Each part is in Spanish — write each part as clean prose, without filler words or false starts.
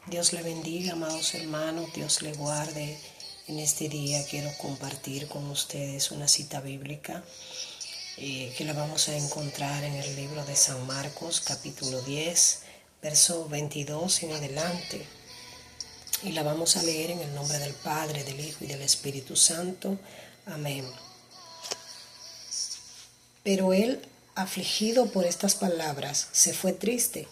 Dios le bendiga, amados hermanos, Dios le guarde. En este día quiero compartir con ustedes una cita bíblica que la vamos a encontrar en el libro de San Marcos, capítulo 10, verso 22 en adelante. Y la vamos a leer en el nombre del Padre, del Hijo y del Espíritu Santo. Amén. Pero él, afligido por estas palabras, se fue triste,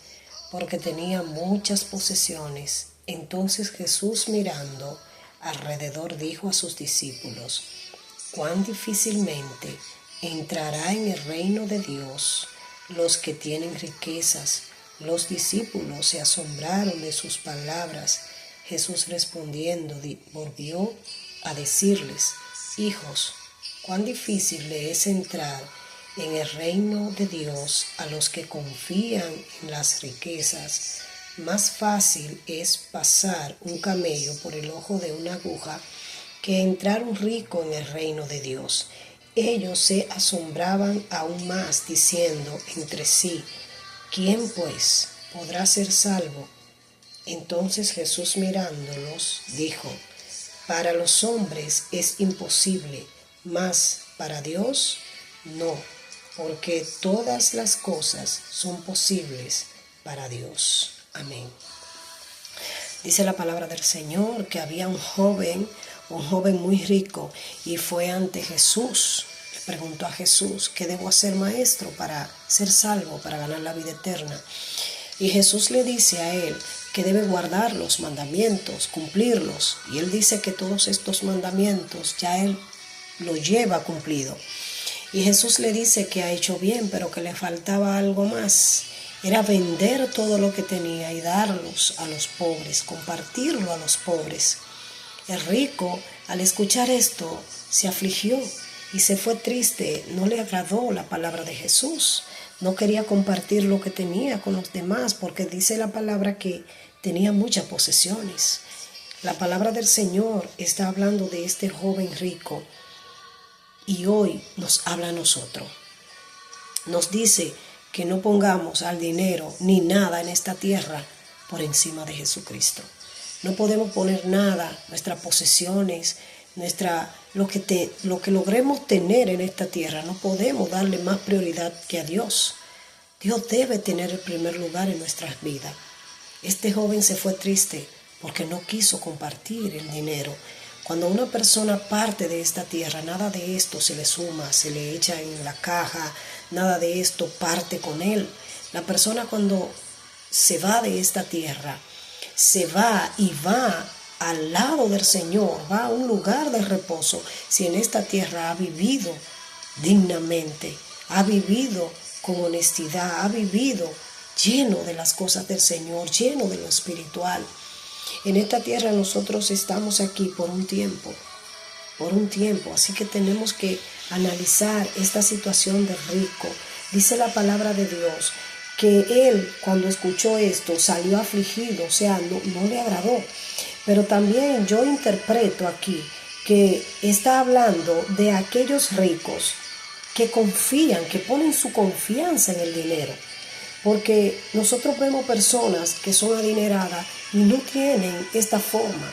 porque tenía muchas posesiones. Entonces Jesús, mirando alrededor, dijo a sus discípulos: «Cuán difícilmente entrará en el reino de Dios los que tienen riquezas». Los discípulos se asombraron de sus palabras. Jesús, respondiendo, volvió a decirles: «Hijos, cuán difícil le es entrar en el reino de Dios a los que confían en las riquezas. Más fácil es pasar un camello por el ojo de una aguja que entrar un rico en el reino de Dios». Ellos se asombraban aún más, diciendo entre sí: «¿Quién pues podrá ser salvo?». Entonces Jesús, mirándolos, dijo: «Para los hombres es imposible, mas para Dios no, porque todas las cosas son posibles para Dios». Amén. Dice la palabra del Señor que había un joven muy rico, y fue ante Jesús. Le preguntó a Jesús: «¿Qué debo hacer, maestro, para ser salvo, para ganar la vida eterna?». Y Jesús le dice a él que debe guardar los mandamientos, cumplirlos. Y él dice que todos estos mandamientos ya él los lleva cumplido. Y Jesús le dice que ha hecho bien, pero que le faltaba algo más. Era vender todo lo que tenía y darlos a los pobres, compartirlo a los pobres. El rico, al escuchar esto, se afligió y se fue triste. No le agradó la palabra de Jesús. No quería compartir lo que tenía con los demás, porque dice la palabra que tenía muchas posesiones. La palabra del Señor está hablando de este joven rico, y hoy nos habla a nosotros. Nos dice que no pongamos al dinero ni nada en esta tierra por encima de Jesucristo. No podemos poner nada, nuestras posesiones, lo que logremos tener en esta tierra. No podemos darle más prioridad que a Dios. Dios debe tener el primer lugar en nuestras vidas. Este joven se fue triste porque no quiso compartir el dinero. Cuando una persona parte de esta tierra, nada de esto se le suma, se le echa en la caja, nada de esto parte con él. La persona, cuando se va de esta tierra, se va y va al lado del Señor, va a un lugar de reposo, si en esta tierra ha vivido dignamente, ha vivido con honestidad, ha vivido lleno de las cosas del Señor, lleno de lo espiritual. En esta tierra nosotros estamos aquí por un tiempo, así que tenemos que analizar esta situación del rico. Dice la palabra de Dios que él, cuando escuchó esto, salió afligido, o sea, no le agradó. Pero también yo interpreto aquí que está hablando de aquellos ricos que confían, que ponen su confianza en el dinero. Porque nosotros vemos personas que son adineradas y no tienen esta forma.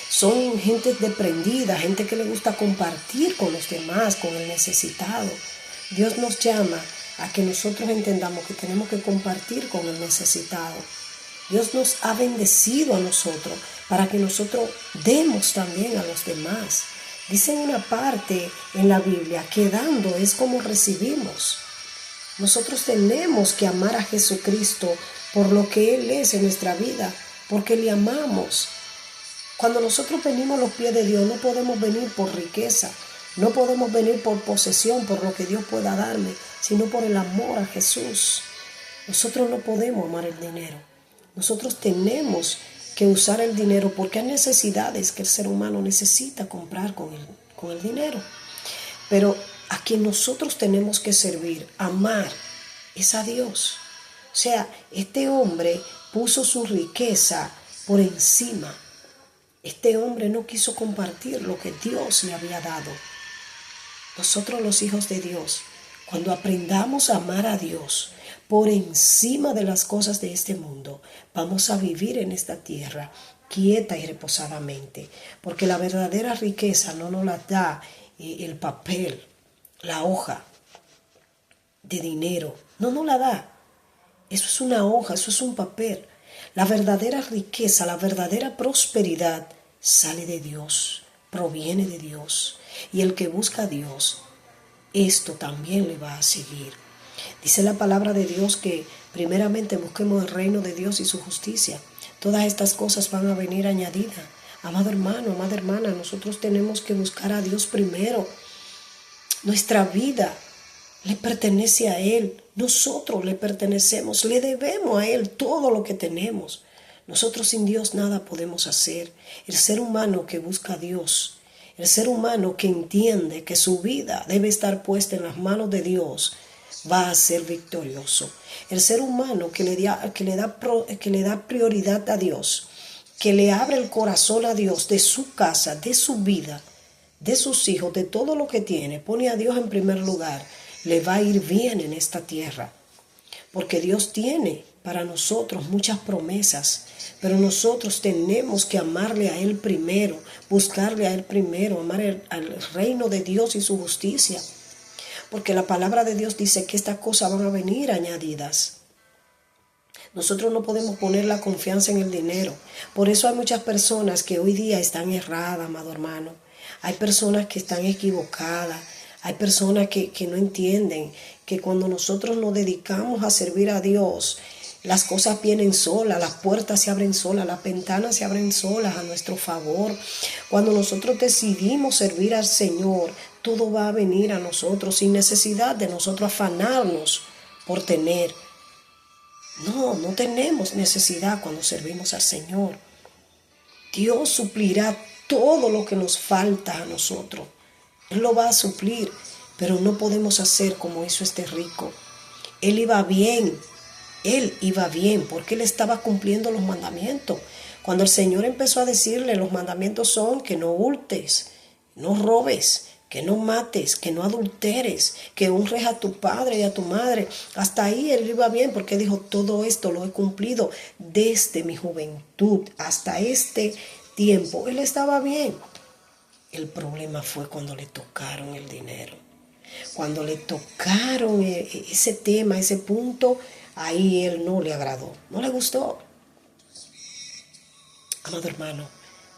Son gente desprendida, gente que le gusta compartir con los demás, con el necesitado. Dios nos llama a que nosotros entendamos que tenemos que compartir con el necesitado. Dios nos ha bendecido a nosotros para que nosotros demos también a los demás. Dice en una parte en la Biblia que dando es como recibimos. Nosotros tenemos que amar a Jesucristo por lo que Él es en nuestra vida, porque le amamos. Cuando nosotros venimos a los pies de Dios, no podemos venir por riqueza, no podemos venir por posesión, por lo que Dios pueda darme, sino por el amor a Jesús. Nosotros no podemos amar el dinero. Nosotros tenemos que usar el dinero porque hay necesidades que el ser humano necesita comprar con el dinero. Pero a quien nosotros tenemos que servir, amar, es a Dios. O sea, este hombre puso su riqueza por encima. Este hombre no quiso compartir lo que Dios le había dado. Nosotros, los hijos de Dios, cuando aprendamos a amar a Dios, por encima de las cosas de este mundo. Vamos a vivir en esta tierra quieta y reposadamente, porque la verdadera riqueza no nos la da el papel, la hoja de dinero, no nos la da. Eso es una hoja, eso es un papel. La verdadera riqueza, la verdadera prosperidad sale de Dios, proviene de Dios. Y el que busca a Dios, esto también le va a seguir. Dice la palabra de Dios que primeramente busquemos el reino de Dios y su justicia. Todas estas cosas van a venir añadidas. Amado hermano, amada hermana, nosotros tenemos que buscar a Dios primero. Nuestra vida le pertenece a Él. Nosotros le pertenecemos, le debemos a Él todo lo que tenemos. Nosotros sin Dios nada podemos hacer. El ser humano que busca a Dios, el ser humano que entiende que su vida debe estar puesta en las manos de Dios, va a ser victorioso. El ser humano que le da prioridad a Dios, que le abre el corazón a Dios de su casa, de su vida, de sus hijos, de todo lo que tiene, pone a Dios en primer lugar, le va a ir bien en esta tierra. Porque Dios tiene para nosotros muchas promesas, pero nosotros tenemos que amarle a Él primero, buscarle a Él primero, amar al reino de Dios y su justicia. Porque la palabra de Dios dice que estas cosas van a venir añadidas. Nosotros no podemos poner la confianza en el dinero. Por eso hay muchas personas que hoy día están erradas, amado hermano. Hay personas que están equivocadas. Hay personas que no entienden que cuando nosotros nos dedicamos a servir a Dios, las cosas vienen solas, las puertas se abren solas, las ventanas se abren solas a nuestro favor. Cuando nosotros decidimos servir al Señor, todo va a venir a nosotros sin necesidad de nosotros afanarnos por tener. No tenemos necesidad cuando servimos al Señor. Dios suplirá todo lo que nos falta a nosotros. Él lo va a suplir, pero no podemos hacer como hizo este rico. Él iba bien porque él estaba cumpliendo los mandamientos. Cuando el Señor empezó a decirle, los mandamientos son que no hurtes, no robes, que no mates, que no adulteres, que honres a tu padre y a tu madre. Hasta ahí él iba bien porque dijo, todo esto lo he cumplido desde mi juventud hasta este tiempo. Él estaba bien. El problema fue cuando le tocaron el dinero. Cuando le tocaron ese tema, ese punto, ahí él no le agradó, no le gustó. Amado hermano,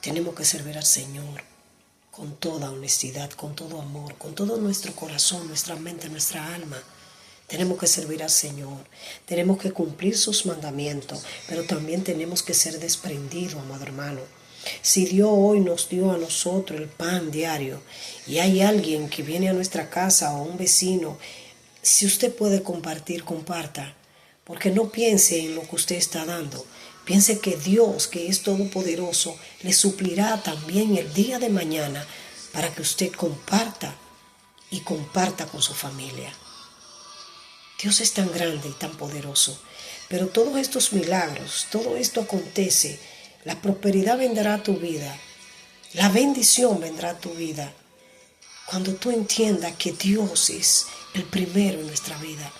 tenemos que servir al Señor con toda honestidad, con todo amor, con todo nuestro corazón, nuestra mente, nuestra alma. Tenemos que servir al Señor, tenemos que cumplir sus mandamientos, pero también tenemos que ser desprendidos, amado hermano. Si Dios hoy nos dio a nosotros el pan diario y hay alguien que viene a nuestra casa o un vecino, si usted puede compartir, comparta, porque no piense en lo que usted está dando. Piense que Dios, que es todopoderoso, le suplirá también el día de mañana para que usted comparta y comparta con su familia. Dios es tan grande y tan poderoso, pero todos estos milagros, todo esto acontece. La prosperidad vendrá a tu vida, la bendición vendrá a tu vida cuando tú entiendas que Dios es el primero en nuestra vida.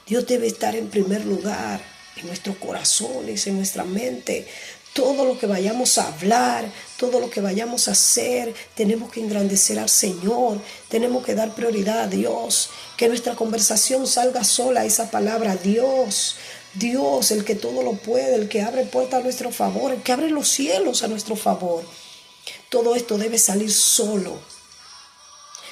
Dios debe estar en primer lugar en nuestros corazones, en nuestra mente. Todo lo que vayamos a hablar, todo lo que vayamos a hacer, tenemos que engrandecer al Señor, tenemos que dar prioridad a Dios, que nuestra conversación salga sola esa palabra, Dios, Dios, el que todo lo puede, el que abre puertas a nuestro favor, el que abre los cielos a nuestro favor. Todo esto debe salir solo.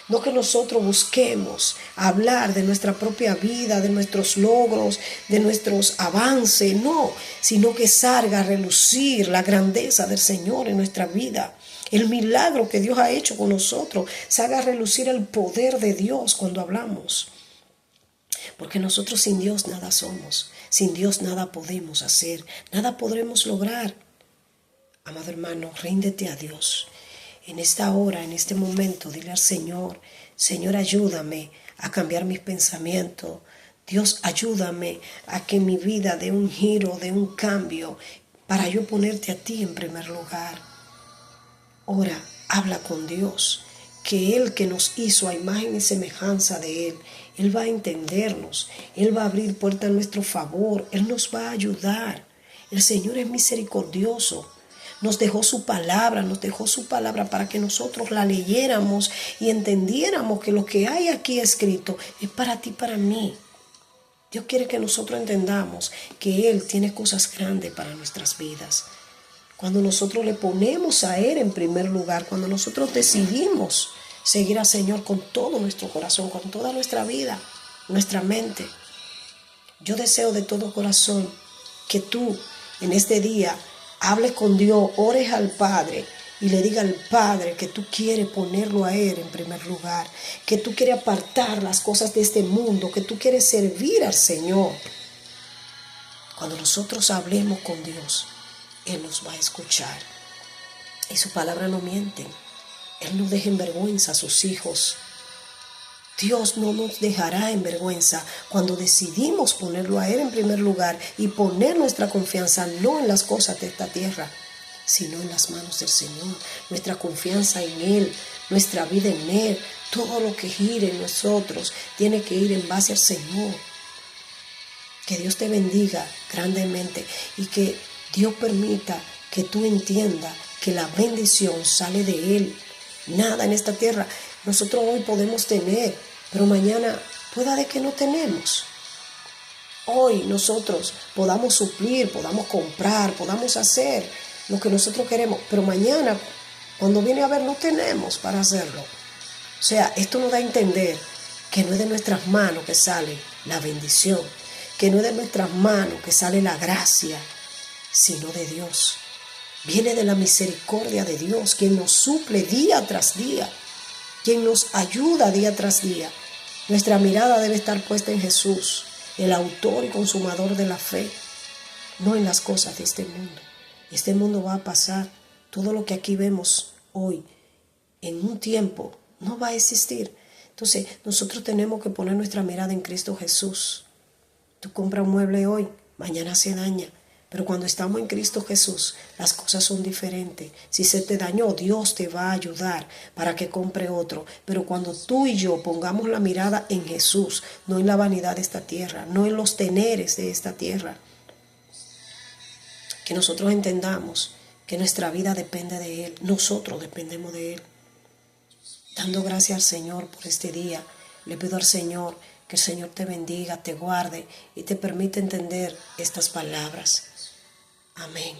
No que nosotros busquemos hablar de nuestra propia vida, de nuestros logros, de nuestros avances, no, sino que salga a relucir la grandeza del Señor en nuestra vida. El milagro que Dios ha hecho con nosotros, salga a relucir el poder de Dios cuando hablamos. Porque nosotros sin Dios nada somos, sin Dios nada podemos hacer, nada podremos lograr. Amado hermano, ríndete a Dios. En esta hora, en este momento, dile al Señor, Señor, ayúdame a cambiar mis pensamientos. Dios, ayúdame a que mi vida dé un giro, dé un cambio, para yo ponerte a ti en primer lugar. Ora, habla con Dios. que Él que nos hizo a imagen y semejanza de Él va a entendernos, Él va a abrir puertas a nuestro favor, Él nos va a ayudar. El Señor es misericordioso. Nos dejó su palabra para que nosotros la leyéramos y entendiéramos que lo que hay aquí escrito es para ti, para mí. Dios quiere que nosotros entendamos que Él tiene cosas grandes para nuestras vidas. Cuando nosotros le ponemos a Él en primer lugar, cuando nosotros decidimos seguir al Señor con todo nuestro corazón, con toda nuestra vida, nuestra mente. Yo deseo de todo corazón que tú en este día hables con Dios, ores al Padre y le diga al Padre que tú quieres ponerlo a Él en primer lugar, que tú quieres apartar las cosas de este mundo, que tú quieres servir al Señor. Cuando nosotros hablemos con Dios, Él nos va a escuchar. Y su palabra no miente. Él no deja en vergüenza a sus hijos. Dios no nos dejará en vergüenza cuando decidimos ponerlo a Él en primer lugar y poner nuestra confianza no en las cosas de esta tierra, sino en las manos del Señor. Nuestra confianza en Él, nuestra vida en Él, todo lo que gire en nosotros tiene que ir en base al Señor. Que Dios te bendiga grandemente y que Dios permita que tú entiendas que la bendición sale de Él. Nada en esta tierra nosotros hoy podemos tener, pero mañana pueda de que no tenemos. Hoy nosotros podamos suplir, podamos comprar, podamos hacer lo que nosotros queremos, pero mañana cuando viene a ver no tenemos para hacerlo. O sea, esto nos da a entender que no es de nuestras manos que sale la bendición, que no es de nuestras manos que sale la gracia, sino de Dios. Viene de la misericordia de Dios, quien nos suple día tras día, quien nos ayuda día tras día. Nuestra mirada debe estar puesta en Jesús, el autor y consumador de la fe, no en las cosas de este mundo. Este mundo va a pasar. Todo lo que aquí vemos hoy, en un tiempo, no va a existir. Entonces, nosotros tenemos que poner nuestra mirada en Cristo Jesús. Tú compras un mueble hoy, mañana se daña. Pero cuando estamos en Cristo Jesús, las cosas son diferentes. Si se te dañó, Dios te va a ayudar para que compre otro. Pero cuando tú y yo pongamos la mirada en Jesús, no en la vanidad de esta tierra, no en los teneres de esta tierra, que nosotros entendamos que nuestra vida depende de Él, nosotros dependemos de Él. Dando gracias al Señor por este día, le pido al Señor que el Señor te bendiga, te guarde y te permita entender estas palabras. Amén.